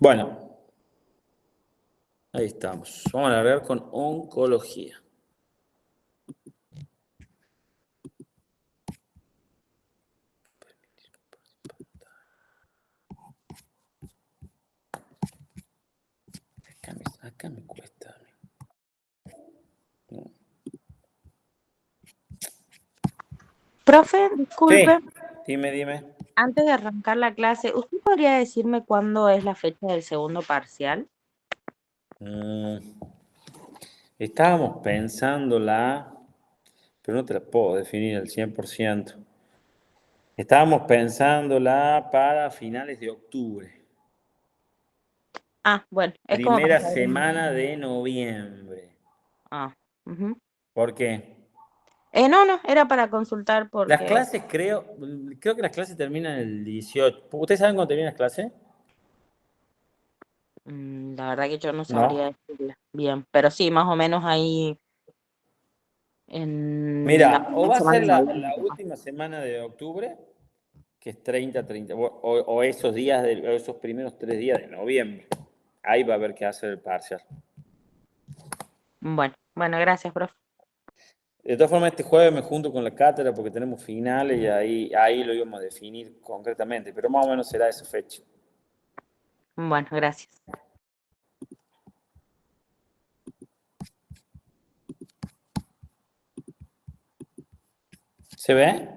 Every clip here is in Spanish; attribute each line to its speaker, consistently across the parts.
Speaker 1: Bueno, ahí estamos. Vamos a largar con oncología. Acá me cuesta. No.
Speaker 2: Profe, disculpe,
Speaker 1: Sí, dime.
Speaker 2: antes de arrancar la clase, ¿usted podría decirme cuándo es la fecha del segundo parcial?
Speaker 1: Estábamos pensándola, pero no te la puedo definir al 100%. Estábamos pensándola para finales de octubre.
Speaker 2: Ah, bueno, es como para
Speaker 1: Primera
Speaker 2: saber más o
Speaker 1: semana
Speaker 2: menos.
Speaker 1: de noviembre.
Speaker 2: Ah, ujú.
Speaker 1: ¿Por qué?
Speaker 2: No, era para consultar
Speaker 1: Las
Speaker 2: porque
Speaker 1: clases creo que las clases terminan el 18. ¿Ustedes saben cuándo terminan las clases?
Speaker 2: la verdad que yo no sabría
Speaker 1: No.
Speaker 2: decirle bien, pero sí, más o menos ahí en la
Speaker 1: Mira, o
Speaker 2: primera
Speaker 1: va a
Speaker 2: semana
Speaker 1: ser
Speaker 2: de
Speaker 1: la
Speaker 2: noviembre.
Speaker 1: última semana de octubre, que es 30, o esos días, o esos primeros 3 días de noviembre. Ahí va a haber que hacer el parcial.
Speaker 2: Bueno, gracias, profe.
Speaker 1: De todas formas, este jueves me junto con la cátedra porque tenemos finales y ahí lo íbamos a definir concretamente, pero más o menos será esa fecha.
Speaker 2: Bueno, gracias.
Speaker 1: ¿Se ve?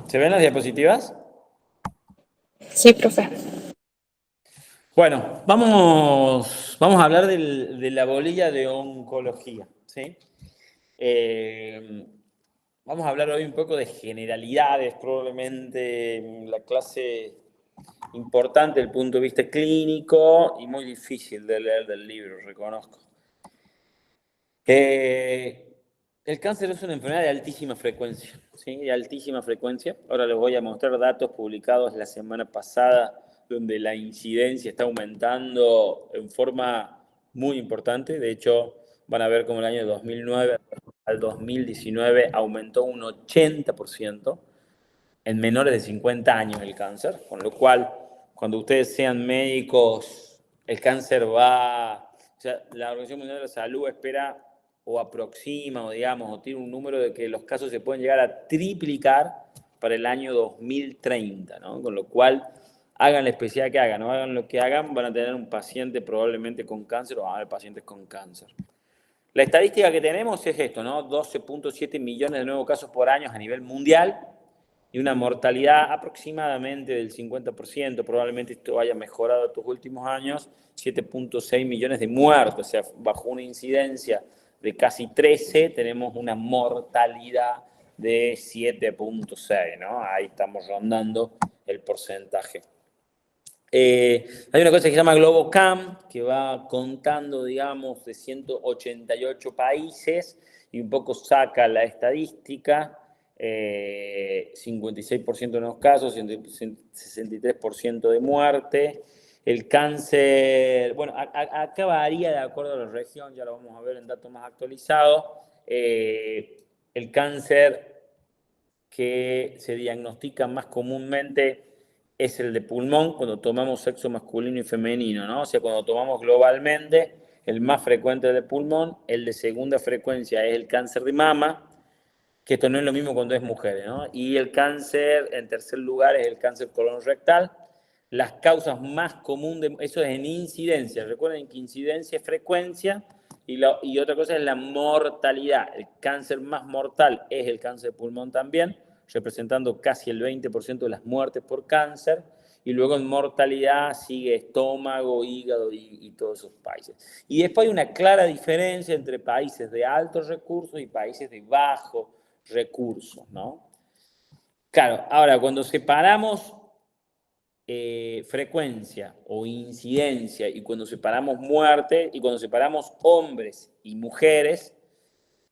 Speaker 1: ¿Se ven las diapositivas?
Speaker 3: Sí, profe.
Speaker 1: Bueno, vamos a hablar de la bolilla de oncología, ¿sí? Vamos a hablar hoy un poco de generalidades, probablemente la clase importante desde el punto de vista clínico y muy difícil de leer del libro, reconozco. El cáncer es una enfermedad de altísima frecuencia, ¿sí? De altísima frecuencia. Ahora les voy a mostrar datos publicados la semana pasada donde la incidencia está aumentando en forma muy importante. De hecho, van a ver cómo el año 2009 al 2019 aumentó un 80% en menores de 50 años el cáncer, con lo cual, cuando ustedes sean médicos, el cáncer va, o sea, la Organización Mundial de la Salud espera o aproxima, o digamos, o tiene un número de que los casos se pueden llegar a triplicar para el año 2030, ¿no? Con lo cual, hagan la especialidad que hagan, no hagan lo que hagan, van a tener un paciente probablemente con cáncer o van a haber pacientes con cáncer. La estadística que tenemos es esto, ¿no? 12.7 millones de nuevos casos por año a nivel mundial y una mortalidad aproximadamente del 50%, probablemente esto haya mejorado estos últimos años, 7.6 millones de muertos, o sea, bajo una incidencia de casi 13, tenemos una mortalidad de 7.6, ¿no? Ahí estamos rondando el porcentaje. Hay una cosa que se llama Globocam, que va contando, digamos, de 188 países y un poco saca la estadística. 56% de los casos, 63% de muerte. El cáncer, bueno, acá varía de acuerdo a la región, ya lo vamos a ver en datos más actualizados. El cáncer que se diagnostica más comúnmente es el de pulmón cuando tomamos sexo masculino y femenino, ¿no? O sea, cuando tomamos globalmente, el más frecuente es el de pulmón, el de segunda frecuencia es el cáncer de mama, que esto no es lo mismo cuando es mujer, ¿no? Y el cáncer, en tercer lugar, es el cáncer colorectal. Las causas más comunes, eso es en incidencia, recuerden que incidencia es frecuencia y otra cosa es la mortalidad. El cáncer más mortal es el cáncer de pulmón también, representando casi el 20% de las muertes por cáncer. Y luego en mortalidad sigue estómago, hígado y todos esos países. Y después hay una clara diferencia entre países de altos recursos y países de bajos recursos, ¿no? Claro, ahora cuando separamos frecuencia o incidencia y cuando separamos muerte y cuando separamos hombres y mujeres,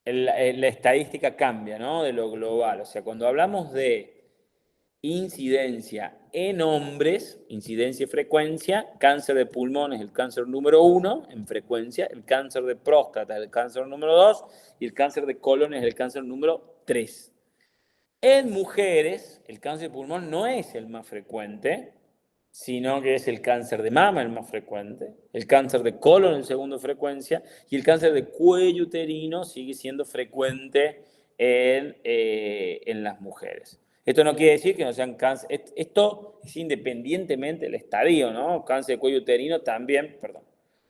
Speaker 1: la estadística cambia, ¿no? De lo global. O sea, cuando hablamos de incidencia en hombres, incidencia y frecuencia, cáncer de pulmón es el cáncer número 1 en frecuencia, el cáncer de próstata es el cáncer número 2 y el cáncer de colon es el cáncer número 3. En mujeres, el cáncer de pulmón no es el más frecuente, sino que es el cáncer de mama el más frecuente, el cáncer de colon en segunda frecuencia, y el cáncer de cuello uterino sigue siendo frecuente en las mujeres. Esto no quiere decir que no sean cáncer, esto es independientemente del estadio, ¿no? Cáncer de cuello uterino también, perdón,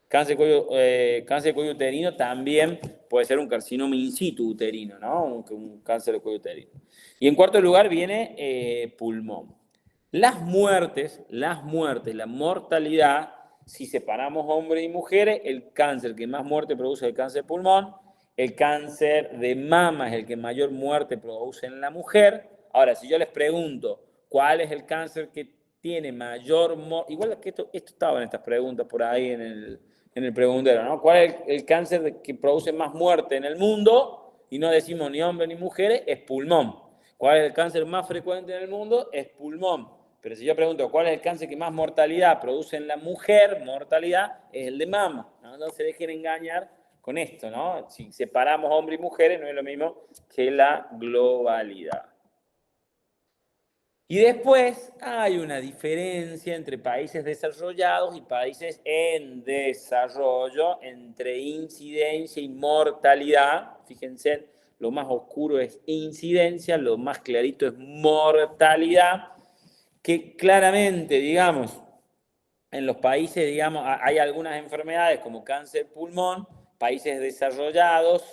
Speaker 1: cáncer de cuello uterino también puede ser un carcinoma in situ uterino, ¿no? Un cáncer de cuello uterino. Y en cuarto lugar viene pulmón. La mortalidad, si separamos hombres y mujeres, el cáncer que más muerte produce es el cáncer de pulmón, el cáncer de mama es el que mayor muerte produce en la mujer. Ahora, si yo les pregunto cuál es el cáncer que tiene mayor muerte, igual que esto estaba en estas preguntas por ahí en el preguntero, ¿no? ¿Cuál es el cáncer que produce más muerte en el mundo? Y no decimos ni hombres ni mujeres, es pulmón. ¿Cuál es el cáncer más frecuente en el mundo? Es pulmón. Pero si yo pregunto cuál es el cáncer que más mortalidad produce en la mujer, mortalidad es el de mama, ¿no? No se dejen engañar con esto, ¿no? Si separamos hombres y mujeres no es lo mismo que la globalidad. Y después hay una diferencia entre países desarrollados y países en desarrollo, entre incidencia y mortalidad. Fíjense, lo más oscuro es incidencia, lo más clarito es mortalidad, que claramente, digamos, en los países, digamos, hay algunas enfermedades como cáncer pulmón, países desarrollados,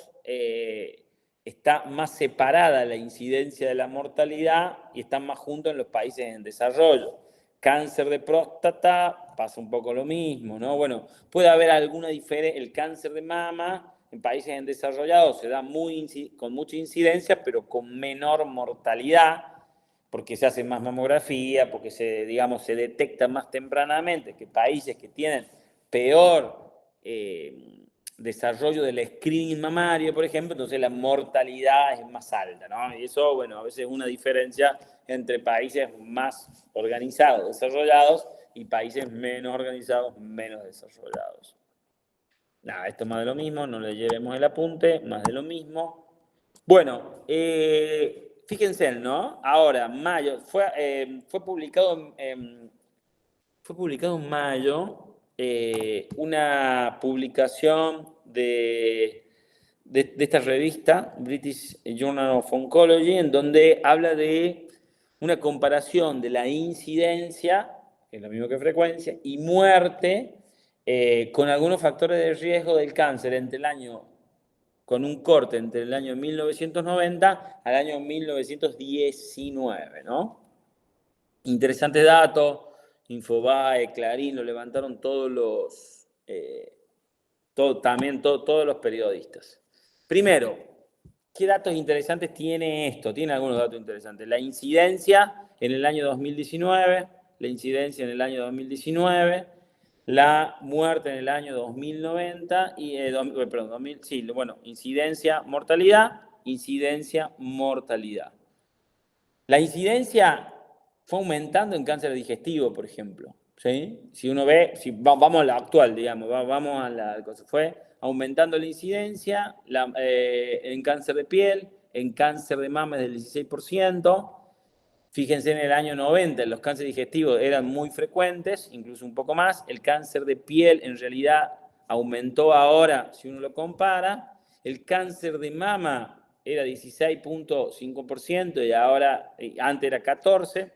Speaker 1: está más separada la incidencia de la mortalidad y están más juntos en los países en desarrollo. Cáncer de próstata, pasa un poco lo mismo, ¿no? Bueno, puede haber alguna diferencia, el cáncer de mama en países en desarrollo se da con mucha incidencia, pero con menor mortalidad, porque se hace más mamografía, porque digamos, se detecta más tempranamente que países que tienen peor desarrollo del screening mamario, por ejemplo, entonces la mortalidad es más alta, ¿no? Y eso, bueno, a veces es una diferencia entre países más organizados, desarrollados, y países menos organizados, menos desarrollados. Nada, esto es más de lo mismo, no le llevemos el apunte, más de lo mismo. Bueno, fíjense, ¿no? Ahora, mayo, fue publicado en mayo una publicación de esta revista, British Journal of Oncology, en donde habla de una comparación de la incidencia, que es lo mismo que frecuencia, y muerte con algunos factores de riesgo del cáncer con un corte entre el año 1990 al año 1919, ¿no? Interesantes datos, Infobae, Clarín, lo levantaron todos los periodistas. Primero, ¿qué datos interesantes tiene esto? Tiene algunos datos interesantes. La incidencia en el año 2019, la muerte en el año 2090, incidencia, mortalidad. La incidencia fue aumentando en cáncer digestivo, por ejemplo. ¿Sí? Si uno ve, vamos a la actual, digamos, vamos a la cosa, fue aumentando la incidencia en cáncer de piel, en cáncer de mama del 16%. Fíjense, en el año 90 los cánceres digestivos eran muy frecuentes, incluso un poco más. El cáncer de piel en realidad aumentó ahora, si uno lo compara. El cáncer de mama era 16.5% y ahora, antes era 14%.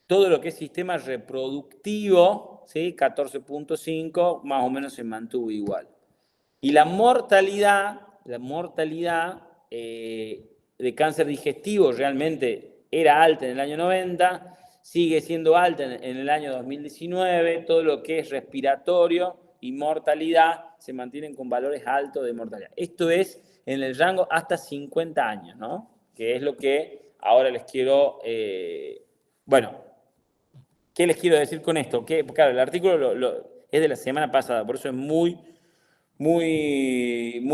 Speaker 1: Todo lo que es sistema reproductivo, ¿sí? 14.5%, más o menos se mantuvo igual. Y la mortalidad de cáncer digestivo realmente era alta en el año 90, sigue siendo alta en el año 2019, todo lo que es respiratorio y mortalidad se mantienen con valores altos de mortalidad. Esto es en el rango hasta 50 años, ¿no? Que es lo que ahora les quiero... ¿qué les quiero decir con esto? Que, claro, el artículo es de la semana pasada, por eso es muy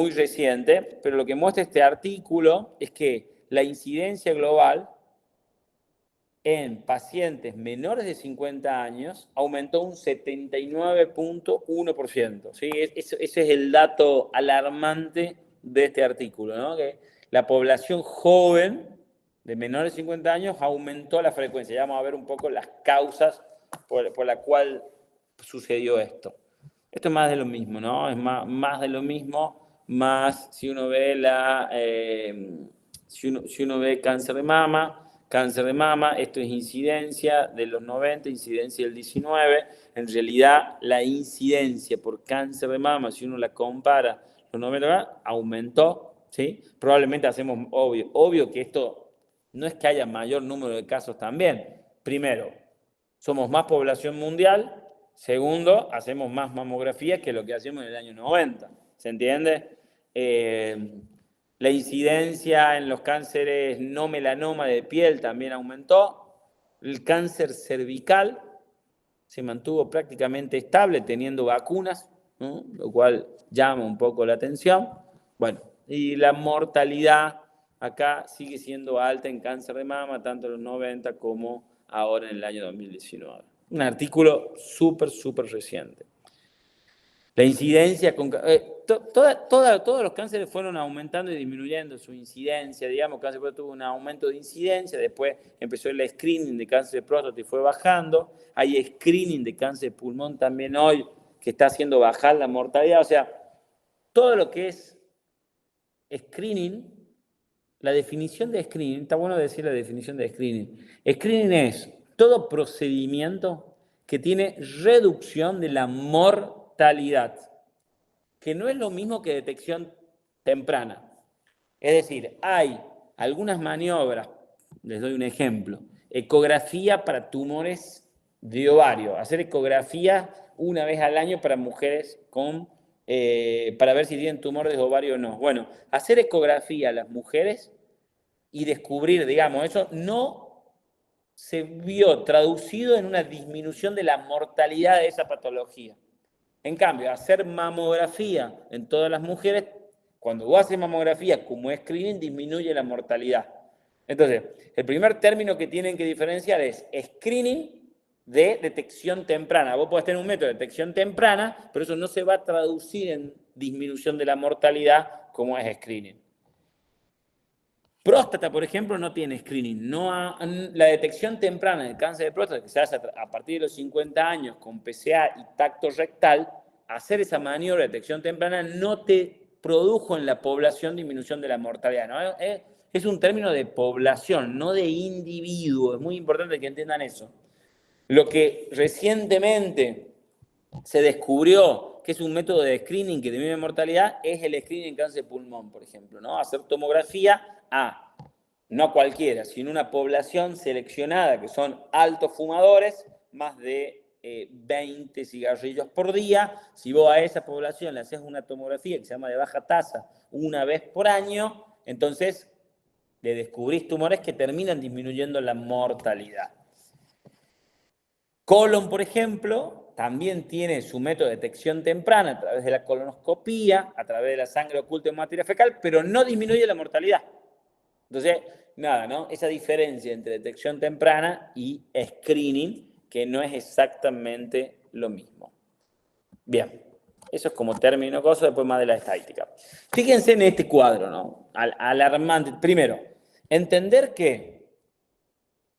Speaker 1: reciente, pero lo que muestra este artículo es que la incidencia global en pacientes menores de 50 años aumentó un 79.1%. ¿Sí? Ese es el dato alarmante de este artículo, ¿no? Que la población joven de menores de 50 años aumentó la frecuencia. Ya vamos a ver un poco las causas por la cual sucedió esto. Esto es más de lo mismo, ¿no? Es más de lo mismo, más si uno ve si uno ve cáncer de mama, esto es incidencia de los 90, incidencia del 19. En realidad, la incidencia por cáncer de mama, si uno la compara los 90, aumentó, ¿sí? Probablemente hacemos obvio que esto no es que haya mayor número de casos también. Primero, somos más población mundial. Segundo, hacemos más mamografías que lo que hacíamos en el año 90. ¿Se entiende? La incidencia en los cánceres no melanoma de piel también aumentó. El cáncer cervical se mantuvo prácticamente estable teniendo vacunas, ¿no? Lo cual llama un poco la atención. Bueno, y la mortalidad acá sigue siendo alta en cáncer de mama, tanto en los 90 como ahora en el año 2019. Un artículo súper reciente. La incidencia, todos los cánceres fueron aumentando y disminuyendo su incidencia, digamos, cáncer de próstata tuvo un aumento de incidencia, después empezó el screening de cáncer de próstata y fue bajando, hay screening de cáncer de pulmón también hoy que está haciendo bajar la mortalidad, o sea, todo lo que es screening, la definición de screening, está bueno decir la definición de screening. Screening es todo procedimiento que tiene reducción de la mortalidad, que no es lo mismo que detección temprana. Es decir, hay algunas maniobras, les doy un ejemplo, ecografía para tumores de ovario, hacer ecografía una vez al año para mujeres para ver si tienen tumores de ovario o no. Bueno, hacer ecografía a las mujeres y descubrir, digamos, eso no se vio traducido en una disminución de la mortalidad de esa patología. En cambio, hacer mamografía en todas las mujeres, cuando vos haces mamografía como screening, disminuye la mortalidad. Entonces, el primer término que tienen que diferenciar es screening de detección temprana. Vos podés tener un método de detección temprana, pero eso no se va a traducir en disminución de la mortalidad como es screening. Próstata, por ejemplo, no tiene screening. La detección temprana del cáncer de próstata, que se hace a partir de los 50 años con PSA y tacto rectal, hacer esa maniobra de detección temprana no te produjo en la población disminución de la mortalidad, ¿no? Es un término de población, no de individuo. Es muy importante que entiendan eso. Lo que recientemente se descubrió que es un método de screening que disminuye mortalidad es el screening en cáncer de pulmón, por ejemplo, ¿no? Hacer tomografía no a cualquiera, sino una población seleccionada que son altos fumadores, más de 20 cigarrillos por día. Si vos a esa población le haces una tomografía que se llama de baja tasa una vez por año, entonces le descubrís tumores que terminan disminuyendo la mortalidad. Colon, por ejemplo, también tiene su método de detección temprana a través de la colonoscopía, a través de la sangre oculta en materia fecal, pero no disminuye la mortalidad. Entonces, nada, ¿no? Esa diferencia entre detección temprana y screening, que no es exactamente lo mismo. Bien, eso es como término, cosa, después más de la estadística. Fíjense en este cuadro, ¿no? Alarmante. Primero, entender que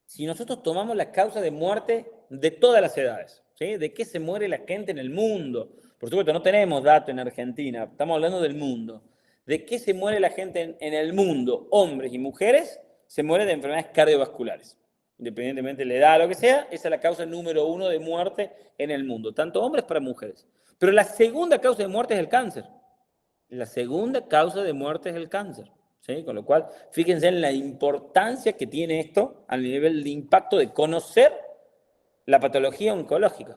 Speaker 1: si nosotros tomamos la causa de muerte de todas las edades, ¿sí? ¿De qué se muere la gente en el mundo? Por supuesto, no tenemos datos en Argentina, estamos hablando del mundo. ¿De qué se muere la gente en el mundo? Hombres y mujeres se mueren de enfermedades cardiovasculares. Independientemente de la edad o lo que sea, esa es la causa número 1 de muerte en el mundo, tanto hombres como mujeres. Pero la segunda causa de muerte es el cáncer. La segunda causa de muerte es el cáncer. ¿Sí? Con lo cual, fíjense en la importancia que tiene esto a nivel de impacto de conocer la patología oncológica.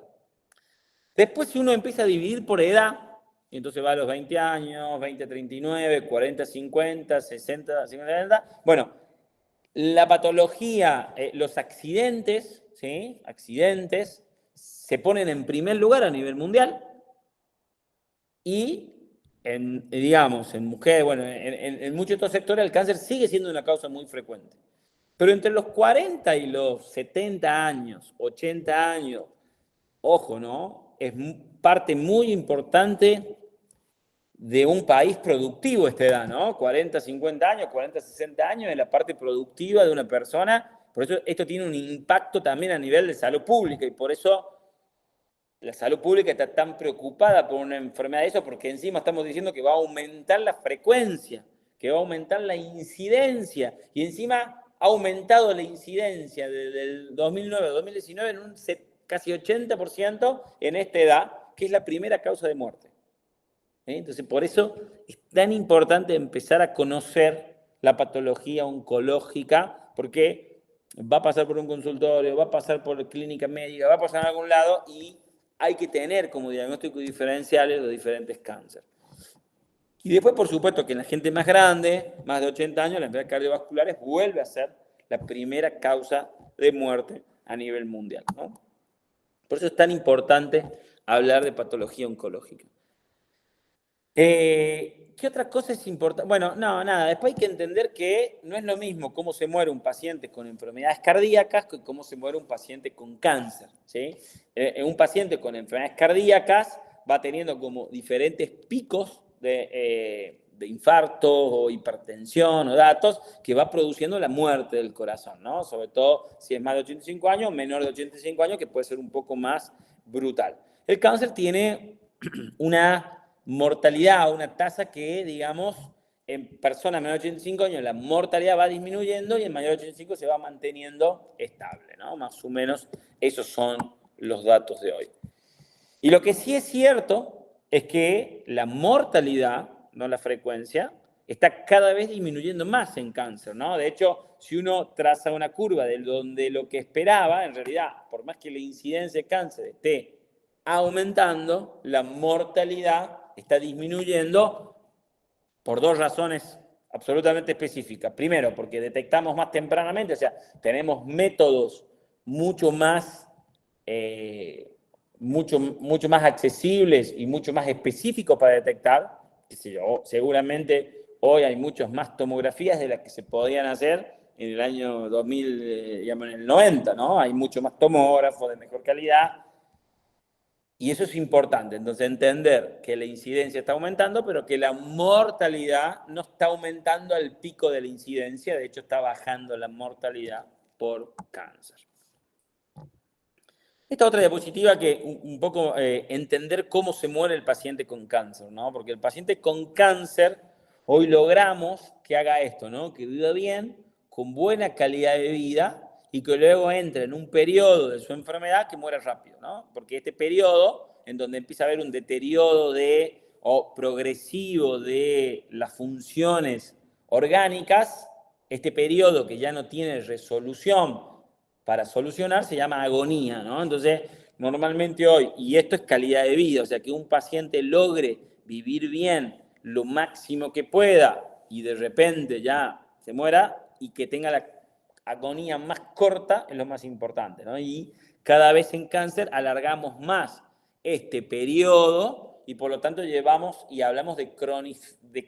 Speaker 1: Después, si uno empieza a dividir por edad, y entonces va a los 20 años, 20, 39, 40, 50, 60, 50, 70, bueno, la patología, los accidentes, ¿sí? Accidentes se ponen en primer lugar a nivel mundial y digamos, en mujeres, bueno, en muchos de estos sectores el cáncer sigue siendo una causa muy frecuente. Pero entre los 40 y los 70 años, 80 años, ojo, ¿no? Es parte muy importante de un país productivo a esta edad, ¿no? 40, 50 años, 40, 60 años en la parte productiva de una persona. Por eso esto tiene un impacto también a nivel de salud pública y por eso la salud pública está tan preocupada por una enfermedad de eso, porque encima estamos diciendo que va a aumentar la frecuencia, que va a aumentar la incidencia, y encima ha aumentado la incidencia desde el 2009 a 2019 en un casi 80% en esta edad, que es la primera causa de muerte. Entonces, por eso es tan importante empezar a conocer la patología oncológica, porque va a pasar por un consultorio, va a pasar por clínica médica, va a pasar en algún lado y hay que tener como diagnóstico diferenciales los diferentes cánceres. Y después, por supuesto, que en la gente más grande, más de 80 años, las enfermedades cardiovasculares vuelve a ser la primera causa de muerte a nivel mundial, ¿no? Por eso es tan importante hablar de patología oncológica. ¿Qué otra cosa es importante? Bueno, no, nada. Después hay que entender que no es lo mismo cómo se muere un paciente con enfermedades cardíacas que cómo se muere un paciente con cáncer, ¿sí? Un paciente con enfermedades cardíacas va teniendo como diferentes picos de infartos o hipertensión o datos que va produciendo la muerte del corazón, ¿no? Sobre todo si es más de 85 años, menor de 85 años, que puede ser un poco más brutal. El cáncer tiene una mortalidad, una tasa que, digamos, en personas menores de 85 años la mortalidad va disminuyendo y en mayores de 85 se va manteniendo estable, ¿no? Más o menos esos son los datos de hoy. Y lo que sí es cierto es que la mortalidad, no la frecuencia, está cada vez disminuyendo más en cáncer, ¿no? De hecho, si uno traza una curva de donde lo que esperaba, en realidad, por más que la incidencia de cáncer esté aumentando, la mortalidad está disminuyendo por dos razones absolutamente específicas. Primero, porque detectamos más tempranamente, o sea, tenemos métodos mucho más accesibles y mucho más específicos para detectar. Seguramente hoy hay muchas más tomografías de las que se podían hacer en el año 2000, digamos, en el 90, ¿no? Hay mucho más tomógrafos de mejor calidad. Y eso es importante, entonces entender que la incidencia está aumentando, pero que la mortalidad no está aumentando al pico de la incidencia, de hecho está bajando la mortalidad por cáncer. Esta otra diapositiva que un poco entender cómo se muere el paciente con cáncer, ¿no? Porque el paciente con cáncer, hoy logramos que haga esto, ¿no? Que viva bien, con buena calidad de vida y que luego entre en un periodo de su enfermedad que muera rápido, ¿no? Porque este periodo, en donde empieza a haber un deterioro progresivo de las funciones orgánicas, este periodo que ya no tiene resolución para solucionar se llama agonía, ¿no? Entonces, normalmente hoy, y esto es calidad de vida, o sea, que un paciente logre vivir bien lo máximo que pueda y de repente ya se muera y que tenga la agonía más corta es lo más importante, ¿no? Y cada vez en cáncer alargamos más este periodo y por lo tanto llevamos y hablamos de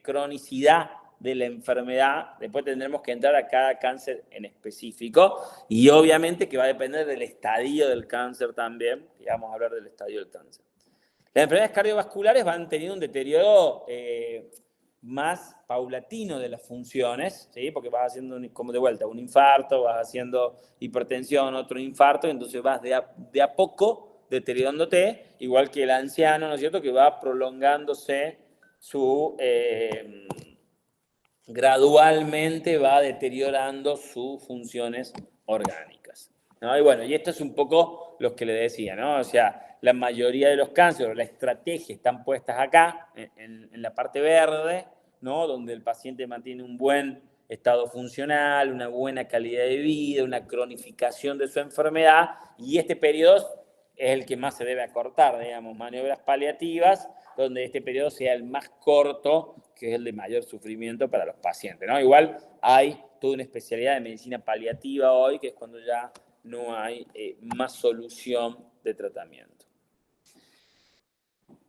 Speaker 1: cronicidad de la enfermedad. Después tendremos que entrar a cada cáncer en específico y obviamente que va a depender del estadio del cáncer también, y vamos a hablar del estadio del cáncer. Las enfermedades cardiovasculares van teniendo un deterioro más paulatino de las funciones, ¿sí? Porque vas haciendo, como de vuelta, un infarto, vas haciendo hipertensión, otro infarto, entonces vas de a poco deteriorándote, igual que el anciano, ¿no es cierto?, que va prolongándose gradualmente va deteriorando sus funciones orgánicas, ¿no? Y bueno, y esto es un poco lo que le decía, ¿no? O sea, la mayoría de los cánceres, la estrategia están puestas acá, en la parte verde, ¿no? Donde el paciente mantiene un buen estado funcional, una buena calidad de vida, una cronificación de su enfermedad, y este periodo es el que más se debe acortar, digamos, maniobras paliativas, donde este periodo sea el más corto, que es el de mayor sufrimiento para los pacientes, ¿no? Igual hay toda una especialidad de medicina paliativa hoy, que es cuando ya no hay más solución de tratamiento.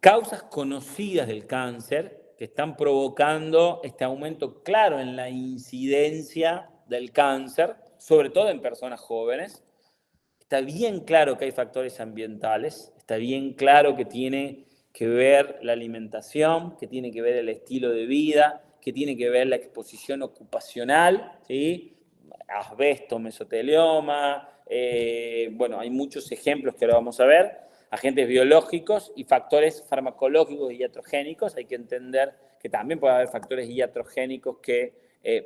Speaker 1: Causas conocidas del cáncer que están provocando este aumento claro en la incidencia del cáncer, sobre todo en personas jóvenes. Está bien claro que hay factores ambientales, está bien claro que tiene que ver la alimentación, que tiene que ver el estilo de vida, que tiene que ver la exposición ocupacional, ¿sí? Asbesto, mesotelioma, bueno, hay muchos ejemplos que ahora vamos a ver, agentes biológicos y factores farmacológicos y iatrogénicos. Hay que entender que también puede haber factores iatrogénicos que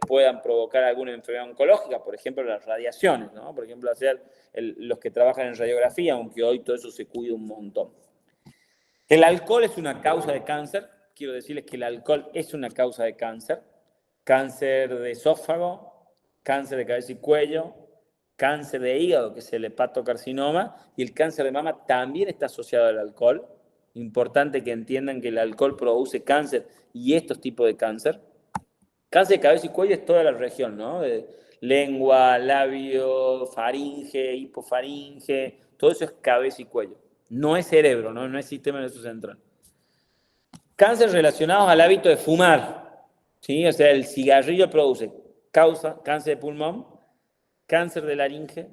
Speaker 1: puedan provocar alguna enfermedad oncológica, por ejemplo, las radiaciones, ¿no? Por ejemplo, los que trabajan en radiografía, aunque hoy todo eso se cuida un montón. El alcohol es una causa de cáncer. Quiero decirles que el alcohol es una causa de cáncer. Cáncer de esófago, cáncer de cabeza y cuello, cáncer de hígado, que es el hepatocarcinoma, y el cáncer de mama también está asociado al alcohol. Importante que entiendan que el alcohol produce cáncer y estos tipos de cáncer. Cáncer de cabeza y cuello es toda la región, ¿no? De lengua, labio, faringe, hipofaringe, todo eso es cabeza y cuello. No es cerebro, ¿no? No es sistema nervioso central. Cáncer relacionados al hábito de fumar, ¿sí? O sea, el cigarrillo produce cáncer de pulmón, cáncer de laringe,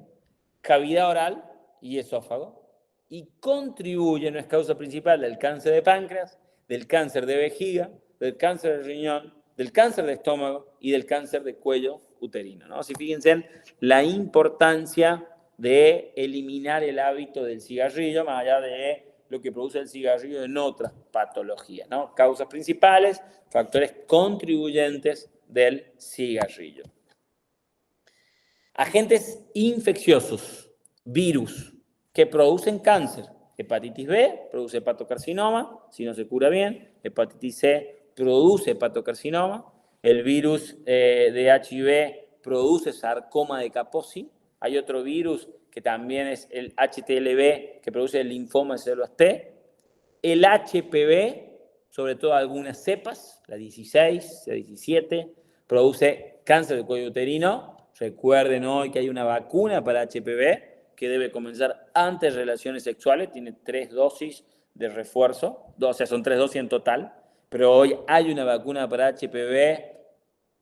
Speaker 1: cavidad oral y esófago, y contribuye, no es causa principal, del cáncer de páncreas, del cáncer de vejiga, del cáncer de riñón, del cáncer de estómago y del cáncer de cuello uterino, ¿no? Así fíjense en la importancia de eliminar el hábito del cigarrillo, más allá de lo que produce el cigarrillo en otras patologías, ¿no? Causas principales, factores contribuyentes del cigarrillo. Agentes infecciosos, virus, que producen cáncer. Hepatitis B produce hepatocarcinoma, si no se cura bien. Hepatitis C produce hepatocarcinoma. El virus de HIV produce sarcoma de Kaposi. Hay otro virus que también es el HTLV, que produce el linfoma de células T. El HPV, sobre todo algunas cepas, la 16, la 17, produce cáncer de cuello uterino. Recuerden hoy que hay una vacuna para HPV que debe comenzar antes de relaciones sexuales, tiene 3 dosis de refuerzo, o sea, son 3 dosis en total, pero hoy hay una vacuna para HPV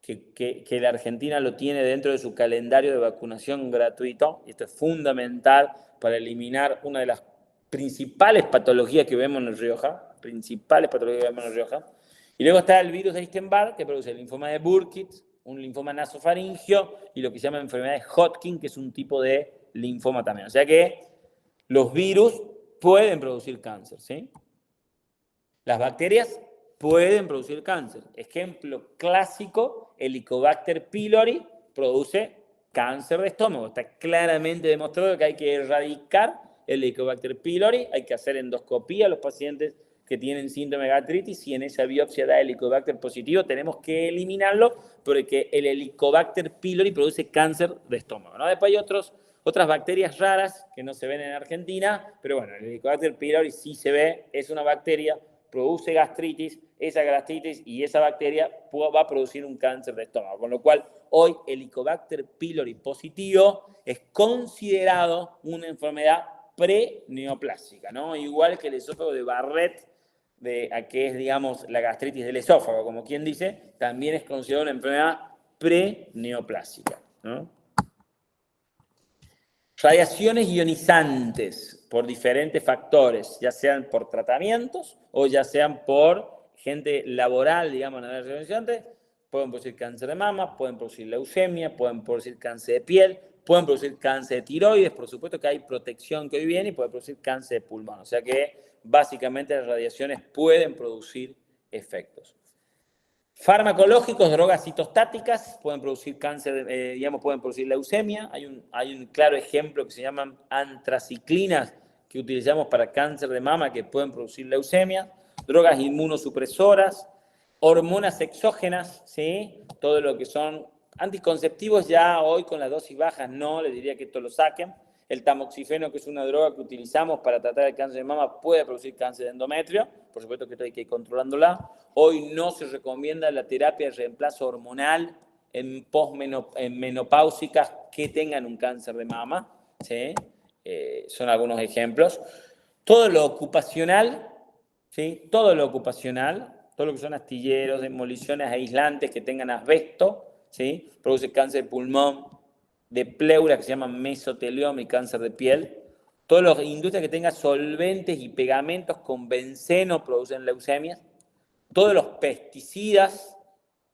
Speaker 1: que la Argentina lo tiene dentro de su calendario de vacunación gratuito, y esto es fundamental para eliminar una de las principales patologías que vemos en La Rioja, y luego está el virus de Epstein-Barr, que produce el linfoma de Burkitt, un linfoma nasofaringio, y lo que se llama enfermedad de Hodgkin, que es un tipo de linfoma también. O sea que los virus pueden producir cáncer, ¿sí? Las bacterias pueden producir cáncer. Ejemplo clásico, Helicobacter pylori produce cáncer de estómago. Está claramente demostrado que hay que erradicar el Helicobacter pylori, hay que hacer endoscopía a los pacientes que tienen síndrome de gastritis. Si en esa biopsia da Helicobacter positivo, tenemos que eliminarlo porque el Helicobacter pylori produce cáncer de estómago, ¿no? Después hay otras bacterias raras que no se ven en Argentina, pero bueno, el Helicobacter pylori sí se ve, es una bacteria, produce gastritis, esa gastritis y esa bacteria va a producir un cáncer de estómago, con lo cual hoy el Helicobacter pylori positivo es considerado una enfermedad pre-neoplásica, ¿no? Igual que el esófago de Barrett, que es, digamos, la gastritis del esófago, como quien dice, también es considerada una enfermedad pre-neoplásica, ¿no? Radiaciones ionizantes por diferentes factores, ya sean por tratamientos o ya sean por gente laboral, digamos, en la ionizante, pueden producir cáncer de mama, pueden producir leucemia, pueden producir cáncer de piel, pueden producir cáncer de tiroides, por supuesto que hay protección que hoy viene, y puede producir cáncer de pulmón. O sea que básicamente las radiaciones pueden producir efectos. Farmacológicos, drogas citostáticas, pueden producir cáncer, pueden producir leucemia. Hay un claro ejemplo que se llaman antraciclinas que utilizamos para cáncer de mama que pueden producir leucemia. Drogas inmunosupresoras, hormonas exógenas, ¿sí? Todo lo que son anticonceptivos ya hoy con las dosis bajas no, les diría que esto lo saquen. El tamoxifeno, que es una droga que utilizamos para tratar el cáncer de mama, puede producir cáncer de endometrio. Por supuesto que esto hay que ir controlándola. Hoy no se recomienda la terapia de reemplazo hormonal en menopáusicas que tengan un cáncer de mama, ¿sí? Son algunos ejemplos. Todo lo ocupacional, ¿sí? Todo lo que son astilleros, demoliciones aislantes que tengan asbesto, ¿sí? Produce cáncer de pulmón, de pleura, que se llama mesotelioma y cáncer de piel. Todas las industrias que tengan solventes y pegamentos con benceno producen leucemias. Todos los pesticidas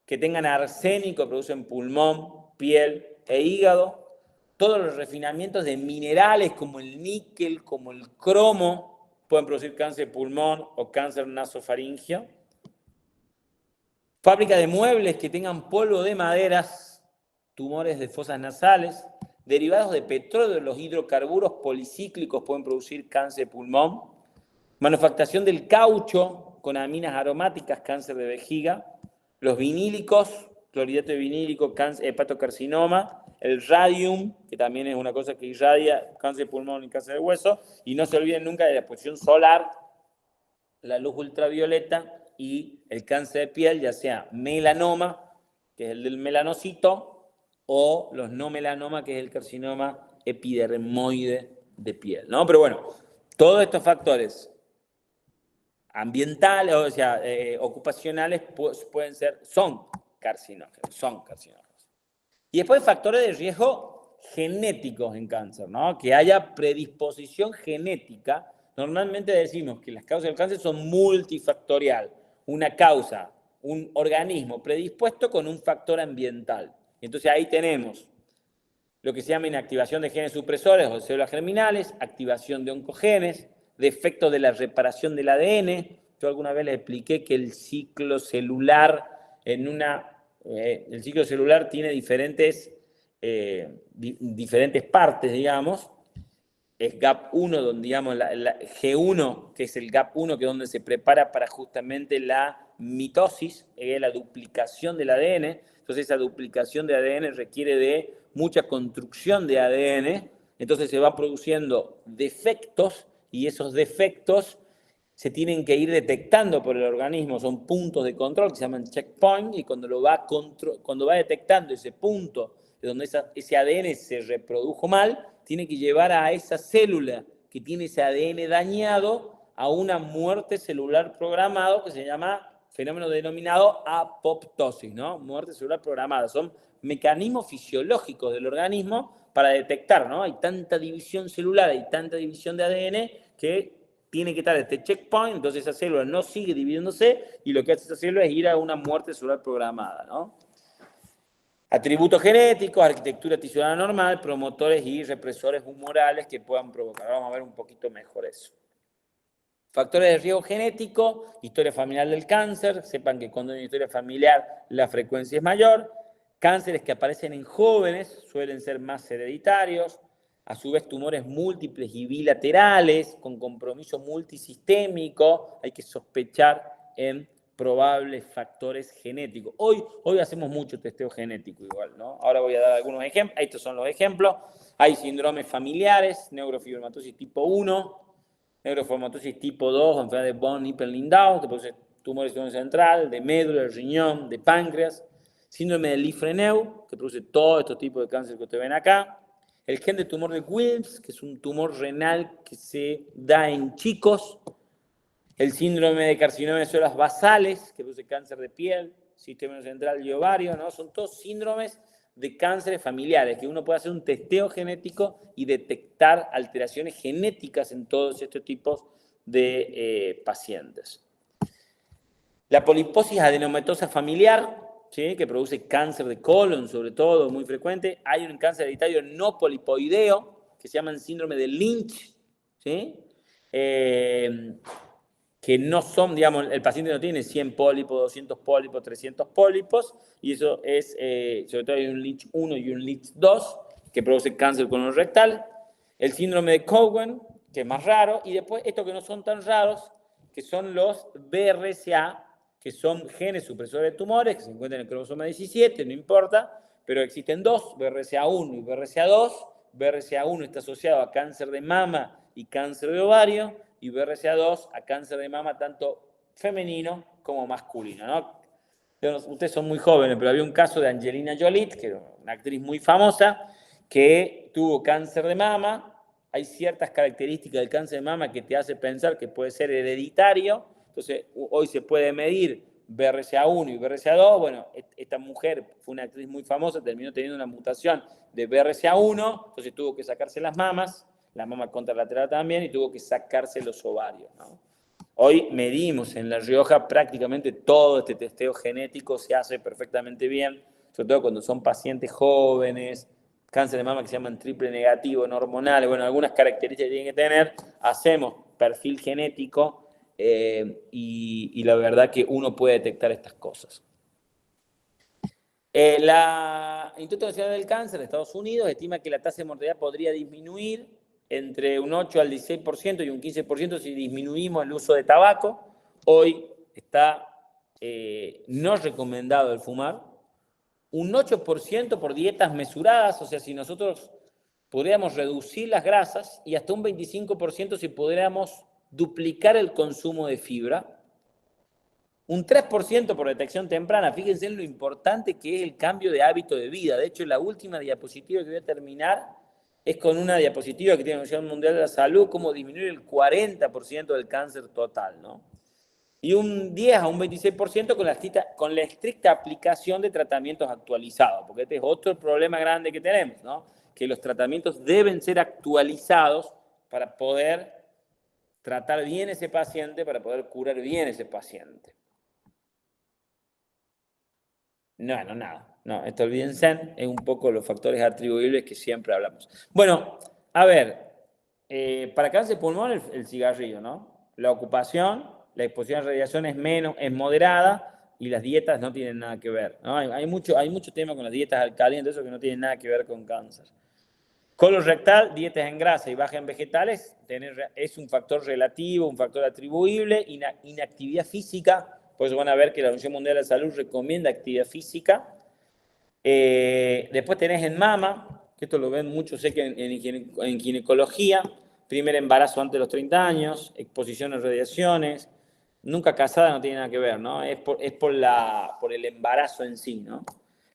Speaker 1: que tengan arsénico producen pulmón, piel e hígado. Todos los refinamientos de minerales como el níquel, como el cromo, pueden producir cáncer de pulmón o cáncer nasofaringeo. Fábrica de muebles que tengan polvo de maderas, tumores de fosas nasales, derivados de petróleo, los hidrocarburos policíclicos pueden producir cáncer de pulmón. Manufacturación del caucho con aminas aromáticas, cáncer de vejiga. Los vinílicos, clorhidrato de vinílico, hepatocarcinoma. El radium, que también es una cosa que irradia, cáncer de pulmón y cáncer de hueso. Y no se olviden nunca de la exposición solar, la luz ultravioleta y el cáncer de piel, ya sea melanoma, que es el del melanocito, o los no melanoma, que es el carcinoma epidermoide de piel, ¿no? Pero bueno, todos estos factores ambientales, o sea, ocupacionales, son carcinógenos. Y después factores de riesgo genéticos en cáncer, ¿no? Que haya predisposición genética. Normalmente decimos que las causas del cáncer son multifactorial. Una causa, un organismo predispuesto con un factor ambiental. Entonces ahí tenemos lo que se llama inactivación de genes supresores o de células germinales, activación de oncogenes, defecto de la reparación del ADN. Yo alguna vez les expliqué que el ciclo celular el ciclo celular tiene diferentes partes, digamos. Es GAP1, donde digamos G1, que es el GAP1, que es donde se prepara para justamente la mitosis, la duplicación del ADN. Entonces esa duplicación de ADN requiere de mucha construcción de ADN, entonces se va produciendo defectos y esos defectos se tienen que ir detectando por el organismo, son puntos de control que se llaman checkpoint, y cuando va detectando ese punto de donde ese ADN se reprodujo mal, tiene que llevar a esa célula que tiene ese ADN dañado a una muerte celular programado que se llama fenómeno denominado apoptosis, ¿no? Muerte celular programada. Son mecanismos fisiológicos del organismo para detectar, ¿no? Hay tanta división celular, hay tanta división de ADN que tiene que estar este checkpoint, entonces esa célula no sigue dividiéndose y lo que hace esa célula es ir a una muerte celular programada, ¿no? Atributos genéticos, arquitectura tisular normal, promotores y represores humorales que puedan provocar. Vamos a ver un poquito mejor eso. Factores de riesgo genético, historia familiar del cáncer. Sepan que cuando hay una historia familiar la frecuencia es mayor. Cánceres que aparecen en jóvenes suelen ser más hereditarios. A su vez, tumores múltiples y bilaterales con compromiso multisistémico. Hay que sospechar en probables factores genéticos. Hoy hacemos mucho testeo genético igual, ¿no? Ahora voy a dar algunos ejemplos. Estos son los ejemplos. Hay síndromes familiares, neurofibromatosis tipo 1, neurofibromatosis tipo 2, enfermedad de von Hippel-Lindau, que produce tumores del sistema central, de médula, de riñón, de páncreas. Síndrome de Lee-Freneu, que produce todos estos tipos de cáncer que ustedes ven acá. El gen de tumor de Wilms, que es un tumor renal que se da en chicos. El síndrome de carcinoma de células basales, que produce cáncer de piel, sistema central y ovario, ¿no? Son todos síndromes de cánceres familiares, que uno puede hacer un testeo genético y detectar alteraciones genéticas en todos estos tipos de pacientes. La poliposis adenomatosa familiar, ¿sí? Que produce cáncer de colon, sobre todo, muy frecuente. Hay un cáncer hereditario no polipoideo, que se llama el síndrome de Lynch, ¿sí? Que no son, digamos, el paciente no tiene 100 pólipos, 200 pólipos, 300 pólipos, y eso es, sobre todo hay un Lynch 1 y un Lynch 2, que produce cáncer colorectal. El síndrome de Cohen, que es más raro, y después estos que no son tan raros, que son los BRCA, que son genes supresores de tumores, que se encuentran en el cromosoma 17, no importa, pero existen dos, BRCA1 y BRCA2. BRCA1 está asociado a cáncer de mama y cáncer de ovario, y BRCA2 a cáncer de mama tanto femenino como masculino, ¿no? Ustedes son muy jóvenes, pero había un caso de Angelina Jolie, que era una actriz muy famosa, que tuvo cáncer de mama. Hay ciertas características del cáncer de mama que te hace pensar que puede ser hereditario. Entonces, hoy se puede medir BRCA1 y BRCA2. Bueno, esta mujer fue una actriz muy famosa, terminó teniendo una mutación de BRCA1, entonces tuvo que sacarse las mamas. la mama contralateral también, y tuvo que sacarse los ovarios, ¿no? Hoy medimos en La Rioja prácticamente todo este testeo genético, se hace perfectamente bien, sobre todo cuando son pacientes jóvenes, cáncer de mama que se llaman triple negativo, no hormonales, bueno, algunas características que tienen que tener, hacemos perfil genético y la verdad que uno puede detectar estas cosas. La Instituto Nacional del Cáncer de Estados Unidos estima que la tasa de mortalidad podría disminuir entre un 8 al 16% y un 15% si disminuimos el uso de tabaco. Hoy está no recomendado el fumar. Un 8% por dietas mesuradas, o sea, si nosotros podríamos reducir las grasas y hasta un 25% si pudiéramos duplicar el consumo de fibra. Un 3% por detección temprana. Fíjense en lo importante que es el cambio de hábito de vida. De hecho, la última diapositiva que voy a terminar es con una diapositiva que tiene la Organización Mundial de la Salud, cómo disminuir el 40% del cáncer total, ¿no? Y un 10 a un 26% con la estricta aplicación de tratamientos actualizados, porque este es otro problema grande que tenemos, ¿no? Que los tratamientos deben ser actualizados para poder tratar bien ese paciente, para poder curar bien ese paciente. No, nada. No, esto olvídense, es un poco los factores atribuibles que siempre hablamos. Bueno, a ver, para cáncer de pulmón el cigarrillo, ¿no? La ocupación, la exposición a radiación es moderada y las dietas no tienen nada que ver, ¿no? Hay mucho tema con las dietas alcalinas, eso que no tiene nada que ver con cáncer. Colorectal, dietas en grasa y baja en vegetales, es un factor relativo, un factor atribuible, inactividad física. Por eso van a ver que la Organización Mundial de la Salud recomienda actividad física. Después tenés en mama, que esto lo ven mucho, sé que en ginecología, primer embarazo antes de los 30 años, exposición a radiaciones, nunca casada no tiene nada que ver, ¿no? Es por el embarazo en sí, ¿no?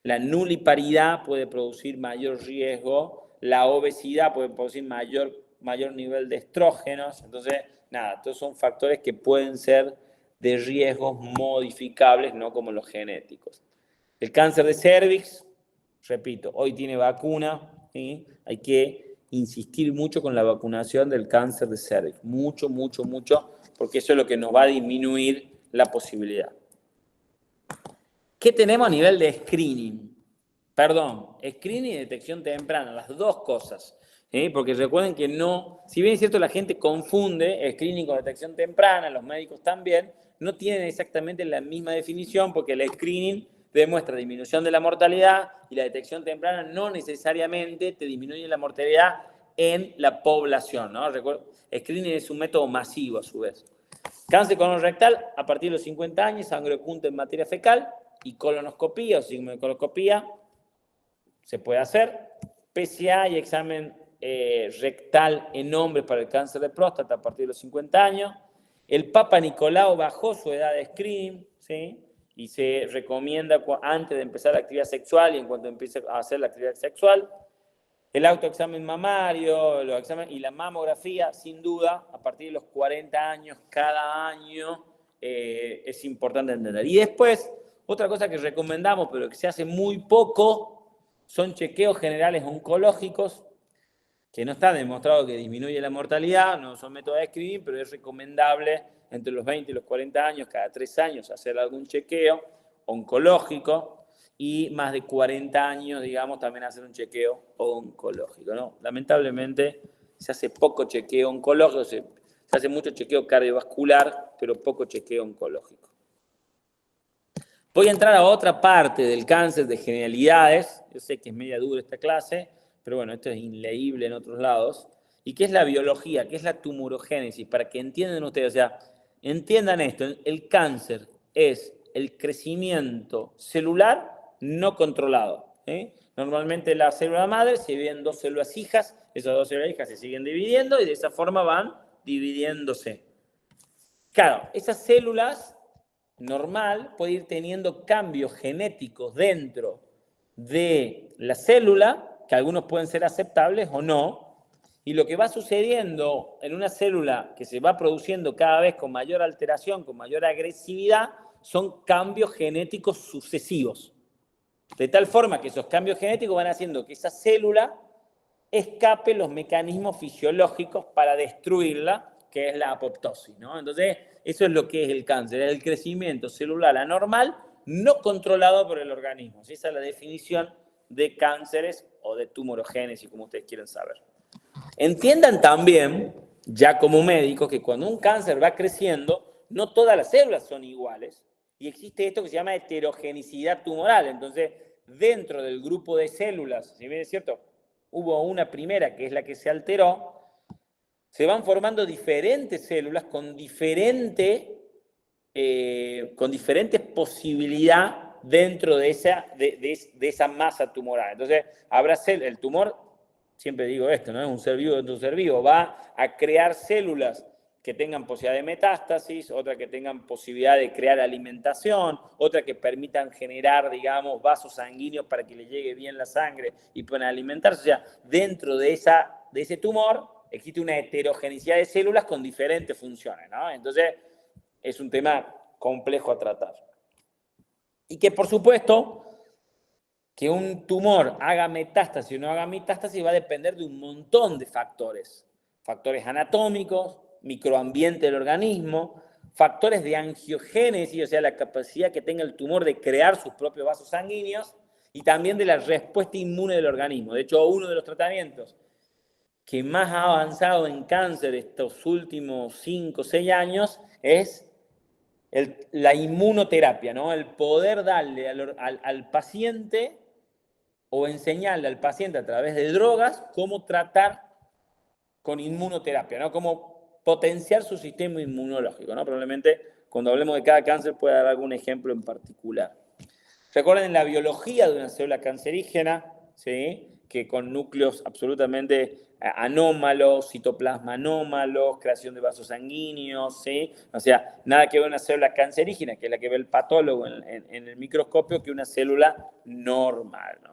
Speaker 1: La nuliparidad puede producir mayor riesgo, la obesidad puede producir mayor nivel de estrógenos, entonces, nada, todos son factores que pueden ser de riesgos modificables, no como los genéticos. El cáncer de cervix, repito, hoy tiene vacuna, ¿sí? Hay que insistir mucho con la vacunación del cáncer de cervix, mucho, porque eso es lo que nos va a disminuir la posibilidad. ¿Qué tenemos a nivel de screening? Screening y detección temprana, las dos cosas. Porque recuerden que no, si bien es cierto la gente confunde screening con detección temprana, los médicos también, no tienen exactamente la misma definición porque el screening demuestra disminución de la mortalidad y la detección temprana no necesariamente te disminuye la mortalidad en la población, ¿no? Screening es un método masivo a su vez. Cáncer colorectal a partir de los 50 años, sangre oculta en materia fecal y colonoscopía o sigmocoloscopía se puede hacer. PSA y examen rectal en hombres para el cáncer de próstata a partir de los 50 años. El Papa Nicolau bajó su edad de screening, ¿sí? Y se recomienda antes de empezar la actividad sexual y en cuanto empiece a hacer la actividad sexual. El autoexamen mamario y la mamografía, sin duda, a partir de los 40 años, cada año, es importante entender. Y después, otra cosa que recomendamos, pero que se hace muy poco, son chequeos generales oncológicos, que no está demostrado que disminuye la mortalidad, no son métodos de screening, pero es recomendable entre los 20 y los 40 años, cada 3 años, hacer algún chequeo oncológico y más de 40 años, digamos, también hacer un chequeo oncológico, ¿no? Lamentablemente se hace poco chequeo oncológico, se hace mucho chequeo cardiovascular, pero poco chequeo oncológico. Voy a entrar a otra parte del cáncer de genialidades, yo sé que es media dura esta clase, pero bueno, esto es inleíble en otros lados, y qué es la biología, qué es la tumorogénesis, para que entiendan ustedes, o sea, entiendan esto, el cáncer es el crecimiento celular no controlado. Normalmente la célula madre se divide en 2 células hijas, esas 2 células hijas se siguen dividiendo y de esa forma van dividiéndose. Claro, esas células normal puede ir teniendo cambios genéticos dentro de la célula, que algunos pueden ser aceptables o no, y lo que va sucediendo en una célula que se va produciendo cada vez con mayor alteración, con mayor agresividad, son cambios genéticos sucesivos. De tal forma que esos cambios genéticos van haciendo que esa célula escape los mecanismos fisiológicos para destruirla, que es la apoptosis, ¿no? Entonces, eso es lo que es el cáncer, el crecimiento celular anormal no controlado por el organismo. Esa es la definición de cánceres o de tumorogénesis, como ustedes quieren saber. Entiendan también, ya como médicos, que cuando un cáncer va creciendo, no todas las células son iguales y existe esto que se llama heterogenicidad tumoral. Entonces, dentro del grupo de células, si bien es cierto, hubo una primera que es la que se alteró, se van formando diferentes células con diferente posibilidades dentro de esa masa tumoral. Entonces, habrá el tumor, siempre digo esto, ¿no? Es un ser vivo dentro de un ser vivo, va a crear células que tengan posibilidad de metástasis, otra que tengan posibilidad de crear alimentación, otra que permitan generar, digamos, vasos sanguíneos para que le llegue bien la sangre y puedan alimentarse. O sea, dentro de ese tumor existe una heterogeneidad de células con diferentes funciones, ¿no? Entonces, es un tema complejo a tratar. Y que, por supuesto, que un tumor haga metástasis o no haga metástasis va a depender de un montón de factores. Factores anatómicos, microambiente del organismo, factores de angiogénesis, o sea, la capacidad que tenga el tumor de crear sus propios vasos sanguíneos, y también de la respuesta inmune del organismo. De hecho, uno de los tratamientos que más ha avanzado en cáncer estos últimos 5 o 6 años es la inmunoterapia, ¿no? El poder darle al paciente o enseñarle al paciente a través de drogas cómo tratar con inmunoterapia, ¿no? Cómo potenciar su sistema inmunológico, ¿no? Probablemente cuando hablemos de cada cáncer pueda dar algún ejemplo en particular. Recuerden la biología de una célula cancerígena, ¿sí? Que con núcleos absolutamente anómalos, citoplasma anómalos, creación de vasos sanguíneos, ¿sí? O sea, nada que ver una célula cancerígena, que es la que ve el patólogo en el microscopio, que una célula normal, ¿no?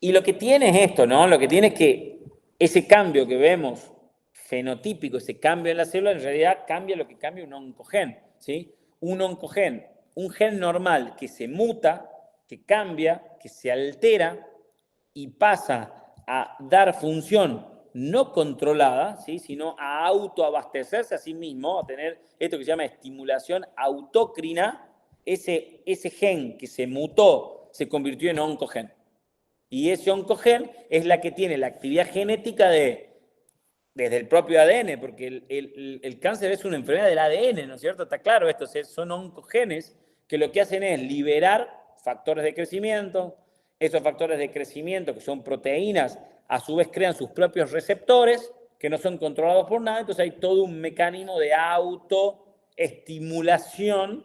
Speaker 1: Y lo que tiene es esto, ¿no? Lo que tiene es que ese cambio que vemos fenotípico, ese cambio en la célula, en realidad cambia lo que cambia un oncogen, ¿sí? Un oncogen, un gen normal que se muta, que cambia, que se altera y pasa a dar función no controlada, ¿sí? Sino a autoabastecerse a sí mismo, a tener esto que se llama estimulación autócrina, ese gen que se mutó se convirtió en oncogen. Y ese oncogen es la que tiene la actividad genética desde el propio ADN, porque el cáncer es una enfermedad del ADN, ¿no es cierto? Está claro esto, son oncogenes que lo que hacen es liberar factores de crecimiento. Esos factores de crecimiento, que son proteínas, a su vez crean sus propios receptores, que no son controlados por nada, entonces hay todo un mecanismo de autoestimulación